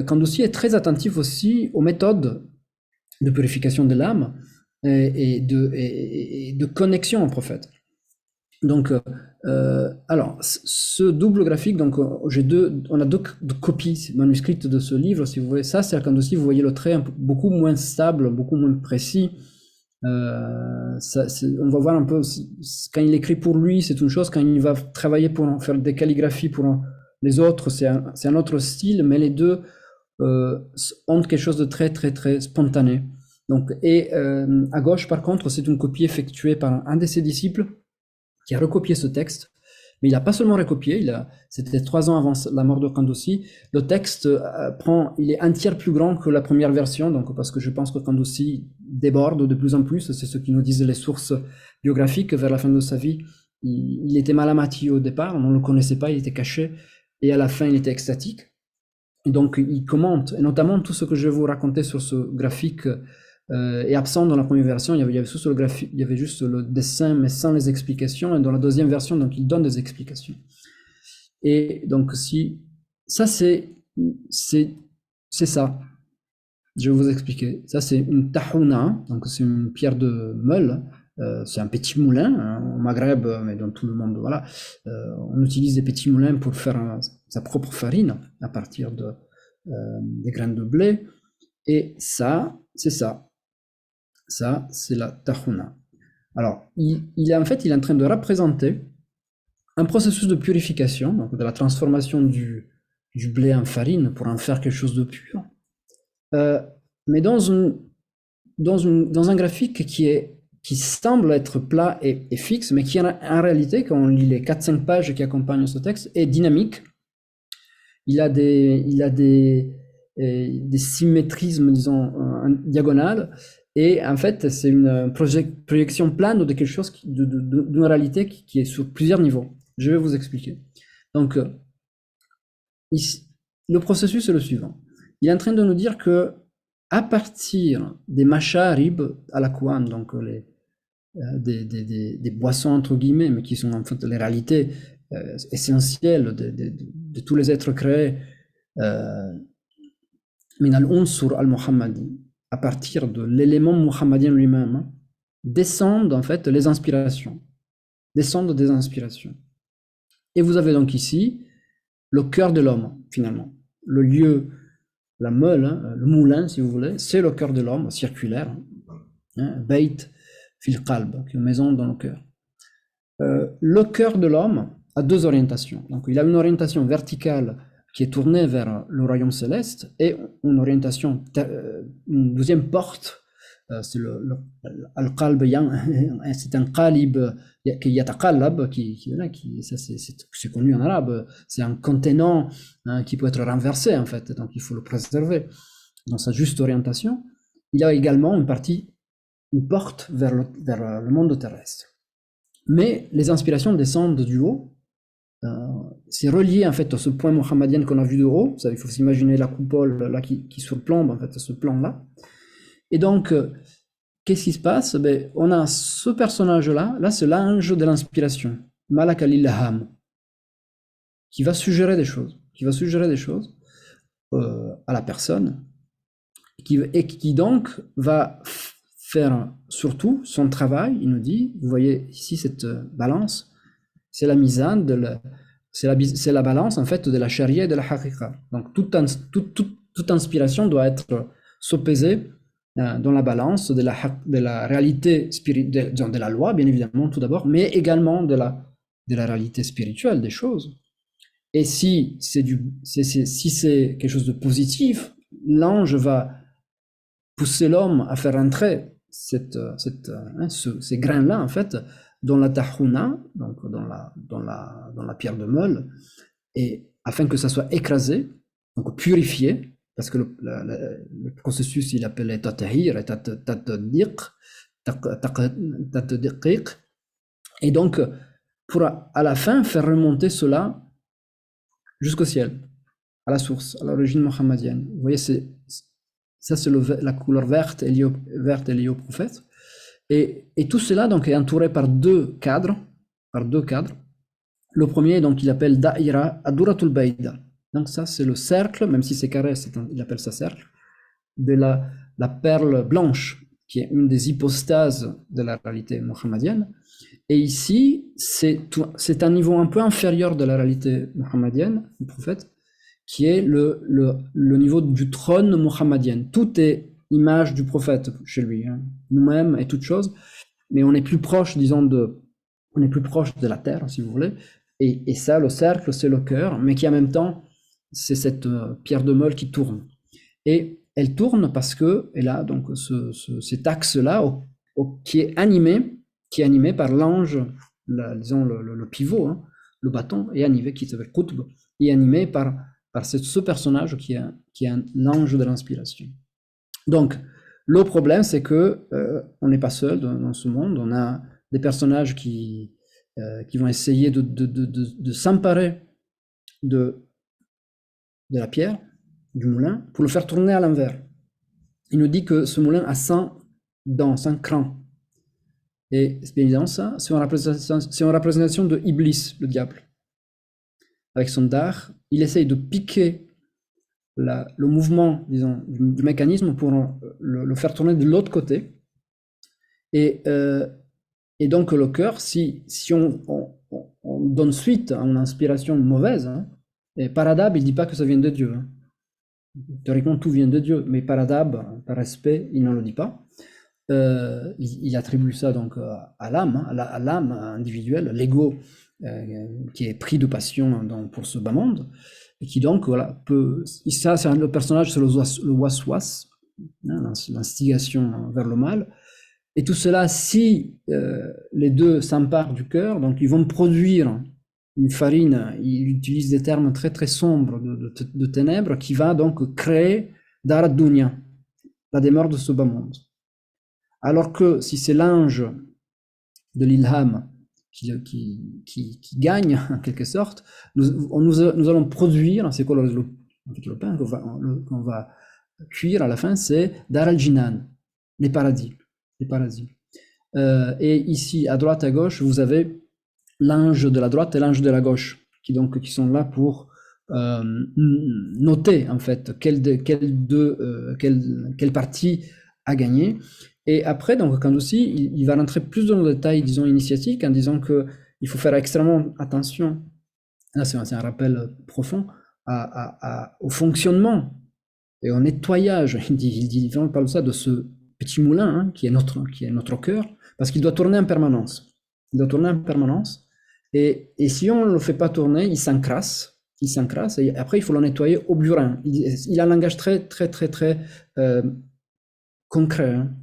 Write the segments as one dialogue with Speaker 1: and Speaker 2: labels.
Speaker 1: Kandoussi est très attentif aussi aux méthodes de purification de l'âme et de connexion au prophète. Donc, alors, ce double graphique, donc on a deux copies manuscrites de ce livre, si vous voulez. Ça, c'est Al-Kandoussi, vous voyez le trait beaucoup moins stable, beaucoup moins précis. On va voir un peu, quand il écrit pour lui, c'est une chose, quand il va travailler pour faire des calligraphies pour les autres, c'est un autre style, mais les deux ont quelque chose de très, très, très spontané. Donc, à gauche, par contre, c'est une copie effectuée par un de ses disciples, qui a recopié ce texte, mais il n'a pas seulement recopié, c'était 3 ans avant la mort de Kandoussi. Le texte il est un tiers plus grand que la première version, donc parce que je pense que Kandoussi déborde de plus en plus, c'est ce qui nous disent les sources biographiques. Vers la fin de sa vie, il était malamati au départ, on ne le connaissait pas, il était caché, et à la fin, il était extatique. Et donc, il commente, et notamment tout ce que je vais vous raconter sur ce graphique est absent dans la première version. Il y avait juste le dessin, mais sans les explications. Et dans la deuxième version, donc, il donne des explications. Et donc, ça, c'est ça. Je vais vous expliquer. Ça, c'est une tahouna, donc c'est une pierre de meule. C'est un petit moulin, hein, au Maghreb, mais dans tout le monde, voilà. On utilise des petits moulins pour faire sa propre farine à partir des graines de blé. Et ça, c'est ça. Ça, c'est la tahouna. Alors, il est en train de représenter un processus de purification, donc de la transformation du blé en farine pour en faire quelque chose de pur, mais dans un graphique qui semble être plat et fixe, mais qui en réalité, quand on lit les 4-5 pages qui accompagnent ce texte, est dynamique. Il a des symétrismes, disons, diagonales. Et en fait, c'est une projection plane de quelque chose, d'une réalité qui est sur plusieurs niveaux. Je vais vous expliquer. Donc, ici, le processus est le suivant. Il est en train de nous dire que à partir des masharib à la Qur'an, donc des boissons entre guillemets, mais qui sont en fait les réalités essentielles de tous les êtres créés, min al-unsur al-muhammadi, à partir de l'élément muhammadien lui-même, descendent en fait les inspirations, descendent des inspirations. Et vous avez donc ici le cœur de l'homme, finalement. Le lieu, la meule, hein, le moulin, si vous voulez, c'est le cœur de l'homme, circulaire, hein, Beit fil qalb, une maison dans le cœur. Le cœur de l'homme a deux orientations. Donc, il a une orientation verticale qui est tournée vers le royaume céleste et une orientation, une deuxième porte, c'est al-qalb, c'est un qalib qui yataqallab, ça c'est connu en arabe, c'est un contenant qui peut être renversé en fait, donc il faut le préserver dans sa juste orientation. Il y a également une porte vers le monde terrestre. Mais les inspirations descendent du haut. C'est relié en fait à ce point mohammadien qu'on a vu de haut. Il faut s'imaginer la coupole là qui surplombe en fait ce plan-là. Et donc, qu'est-ce qui se passe? On a ce personnage-là, c'est l'ange de l'inspiration, Malak al-Ilham, qui va suggérer des choses, à la personne, et qui donc va faire surtout son travail. Il nous dit, vous voyez ici cette balance, c'est la mizan, c'est la balance en fait de la charia et de la haqiqa. Donc toute inspiration doit être sopesée dans la balance de la réalité spirituelle, de la loi bien évidemment tout d'abord, mais également de la réalité spirituelle des choses. Et si c'est quelque chose de positif, l'ange va pousser l'homme à faire entrer ces grains-là en fait dans la tahuna, donc dans la pierre de meule, et afin que ça soit écrasé, donc purifié, parce que le processus il appelle tatahir et tatdiq, et donc pour à la fin faire remonter cela jusqu'au ciel, à la source, à l'origine mohammedienne. Vous voyez, ça c'est la couleur verte liée au prophète. Et tout cela donc est entouré par deux cadres. Le premier, donc, il appelle Da'ira Aduratul Baïda. Donc ça, c'est le cercle, même si c'est carré, il appelle ça cercle, de la perle blanche, qui est une des hypostases de la réalité mohammedienne. Et ici, c'est un niveau un peu inférieur de la réalité mohammedienne, du prophète, qui est le niveau du trône mohammédien. Tout est image du prophète chez lui, hein. Nous-mêmes et toutes choses, mais on est plus proche, disons, on est plus proche de la terre, si vous voulez. Et ça, le cercle, c'est le cœur, mais qui en même temps, c'est cette pierre de Meule qui tourne. Et elle tourne parce que elle a donc cet axe-là qui est animé par l'ange, disons le pivot, hein, le bâton, est animé, qui s'appelle Qutb, est animé par ce personnage qui est l'ange de l'inspiration. Donc, le problème, c'est que on n'est pas seul dans ce monde. On a des personnages qui vont essayer de s'emparer de la pierre, du moulin, pour le faire tourner à l'envers. Il nous dit que ce moulin a 100 dents, 100 crans. Et bien évidemment, ça, c'est une représentation de Iblis, le diable. Avec son dard, il essaye de piquer le mouvement, disons, du mécanisme pour le faire tourner de l'autre côté. Et donc le cœur, si on donne suite à une inspiration mauvaise, hein, et par adab, il ne dit pas que ça vient de Dieu, hein. Théoriquement, tout vient de Dieu, mais par adab, par respect, il ne le dit pas. Il attribue ça donc à l'âme, hein, à l'âme individuelle, l'ego qui est pris de passion pour ce bas monde, et qui donc voilà ça c'est le personnage, c'est le waswas, hein, l'instigation vers le mal. Et tout cela, si les deux s'emparent du cœur, donc ils vont produire une farine, il utilise des termes très très sombres de ténèbres, qui va donc créer Dar Dunya, la demeure de ce bas monde. Alors que si c'est l'ange de l'ilham qui gagne, en quelque sorte, nous allons produire, c'est quoi le pain qu'on va cuire à la fin, c'est Dar al-Jinan, les paradis. Les paradis. Et ici, à droite, à gauche, vous avez l'ange de la droite et l'ange de la gauche, qui sont là pour noter, en fait, quelle partie a gagné. Et après, donc, Kandouci, il va rentrer plus dans le détail, disons, initiatique, en disant qu'il faut faire extrêmement attention, là c'est un rappel profond, au fonctionnement et au nettoyage. Il parle de ça, de ce petit moulin, hein, qui est notre cœur, parce qu'il doit tourner en permanence. Il doit tourner en permanence. Et si on ne le fait pas tourner, il s'encrasse, et après il faut le nettoyer au burin. Il a un langage très, très, très, très concret, hein.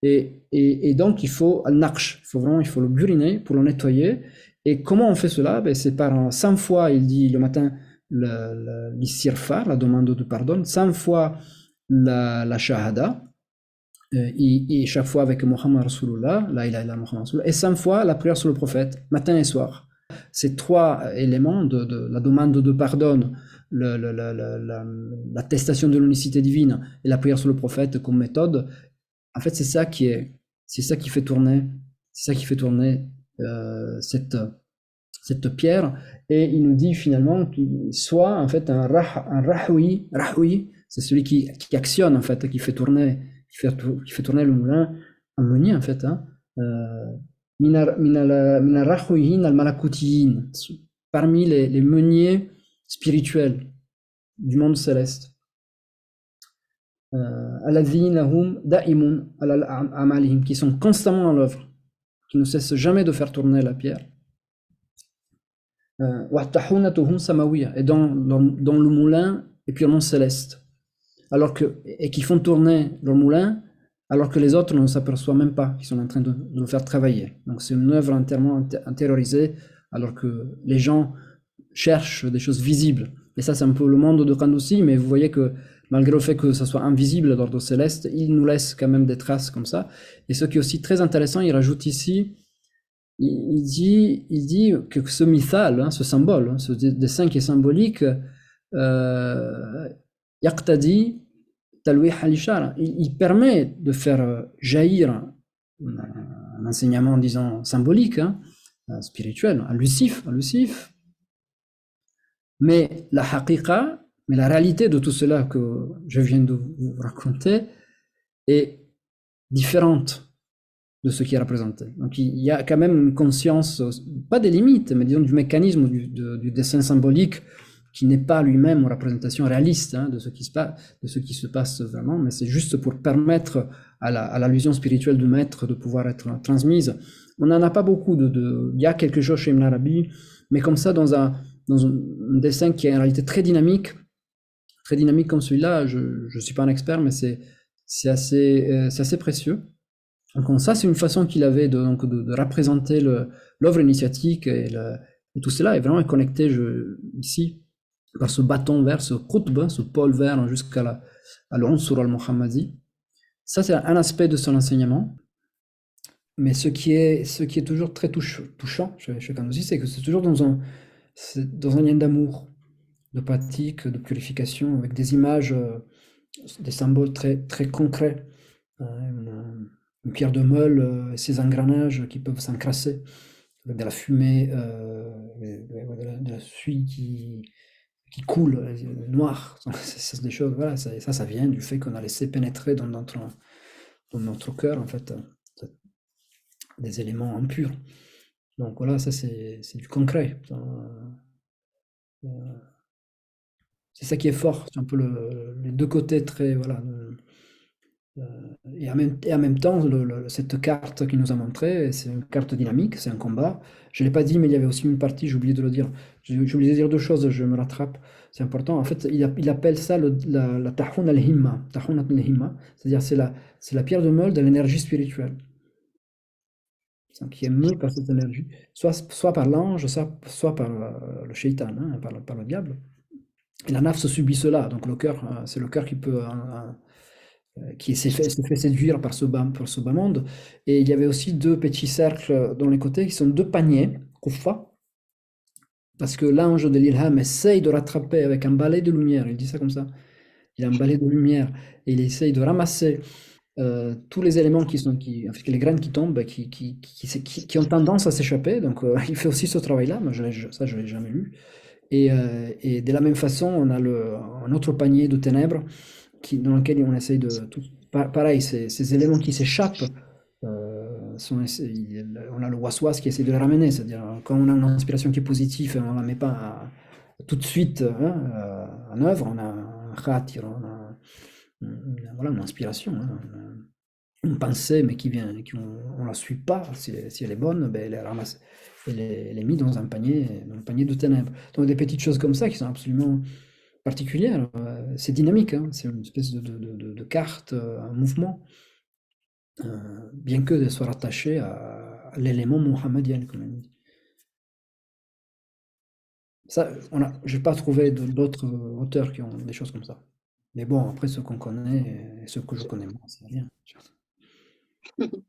Speaker 1: Et donc il faut il faut le buriner pour le nettoyer. Et comment on fait cela? Ben, c'est par 100 fois, il dit le matin, l'istighfar, la demande de pardon, 100 fois la shahada, et chaque fois avec Muhammad Rasulullah, la ilaha illallah Muhammad Rasulullah, et 100 fois la prière sur le prophète, matin et soir. Ces trois éléments de la demande de pardon, l'attestation de l'unicité divine et la prière sur le prophète comme méthode, en fait, c'est ça qui fait tourner cette pierre. Et il nous dit finalement qu'il soit en fait un rahwi, c'est celui qui actionne, en fait, qui fait tourner le moulin, un meunier, en fait, hein, parmi les meuniers spirituels du monde céleste, qui sont constamment en l'œuvre, qui ne cessent jamais de faire tourner la pierre, et dans le moulin est purement céleste, et qui font tourner leur moulin alors que les autres ne s'aperçoivent même pas qu'ils sont en train de le faire travailler. Donc c'est une œuvre entièrement intériorisée, alors que les gens cherchent des choses visibles. Et ça, c'est un peu le monde de Kandouci, mais vous voyez que malgré le fait que ça soit invisible d'ordre céleste, il nous laisse quand même des traces comme ça. Et ce qui est aussi très intéressant, il rajoute ici, il dit que ce mithal, hein, ce symbole, hein, ce dessin qui est symbolique, yaqtadi talwih al-ishara, il permet de faire jaillir un enseignement, disons, symbolique, hein, spirituel, un lucif, Mais la haqiqa, mais la réalité de tout cela que je viens de vous raconter est différente de ce qui est représenté. Donc il y a quand même une conscience, pas des limites, mais disons du mécanisme du dessin symbolique qui n'est pas lui-même une représentation réaliste hein, de ce qui se passe vraiment, mais c'est juste pour permettre à l'allusion spirituelle du maître de pouvoir être transmise. On n'en a pas beaucoup, il y a quelque chose chez Ibn Arabi, mais comme ça, dans un dessin qui est en réalité très dynamique comme celui-là, je ne suis pas un expert, mais c'est assez précieux. Donc ça, c'est une façon qu'il avait de représenter l'œuvre initiatique et tout cela est vraiment connecté ici par ce bâton vert, ce qutb, ce pôle vert jusqu'à l'Unsur al-Muhammadi. Ça, c'est un aspect de son enseignement. Mais ce qui est toujours très touchant chez Kanouzi, c'est que c'est toujours dans un lien d'amour, de pratique, de purification, avec des images, des symboles très, très concrets. Une pierre de meule, ses engrenages qui peuvent s'encrasser, avec de la fumée, de la suie qui coule, noire. C'est des choses, voilà, ça vient du fait qu'on a laissé pénétrer dans notre cœur, en fait, des éléments impurs. Donc voilà, ça c'est du concret. Euh, C'est ça qui est fort, c'est un peu les deux côtés très, voilà. Et en même temps, cette carte qu'il nous a montrée, c'est une carte dynamique, c'est un combat. Je ne l'ai pas dit, mais il y avait aussi une partie, j'ai oublié de le dire. J'ai oublié de dire deux choses, je me rattrape, c'est important. En fait, il appelle ça la tahun al-himma, tahun al-himma, c'est-à-dire c'est la pierre de meule de l'énergie spirituelle, qui est mue par cette énergie, soit par l'ange, soit par le shaitan, hein, par le diable. Et la nafs subit cela, donc le cœur, c'est le cœur qui s'est fait séduire par ce bas monde. Et il y avait aussi deux petits cercles dans les côtés qui sont deux paniers, kuffa, parce que l'ange de l'Ilham essaye de rattraper avec un balai de lumière, il dit ça comme ça, il a un balai de lumière, et il essaye de ramasser tous les éléments en fait, les graines qui tombent, qui ont tendance à s'échapper. Donc il fait aussi ce travail-là, mais ça je ne l'ai jamais lu. Et de la même façon, on a un autre panier de ténèbres dans lequel on essaye pareil, ces éléments qui s'échappent, on a le waswas qui essaie de les ramener, c'est-à-dire quand on a une inspiration qui est positive, on ne la met pas tout de suite hein, en œuvre, on a un khatir, voilà, une inspiration, hein, une pensée, mais on ne la suit pas, si elle est bonne, ben, elle est ramassée, elle est mise dans un panier de ténèbres. Donc des petites choses comme ça qui sont absolument particulières. C'est dynamique, hein, c'est une espèce de carte, un mouvement, bien qu'elle soit rattachée à l'élément mohammédien, comme on dit. Ça, je n'ai pas trouvé d'autres auteurs qui ont des choses comme ça. Mais bon, après, ceux qu'on connaît et ceux que je connais moi, c'est rien.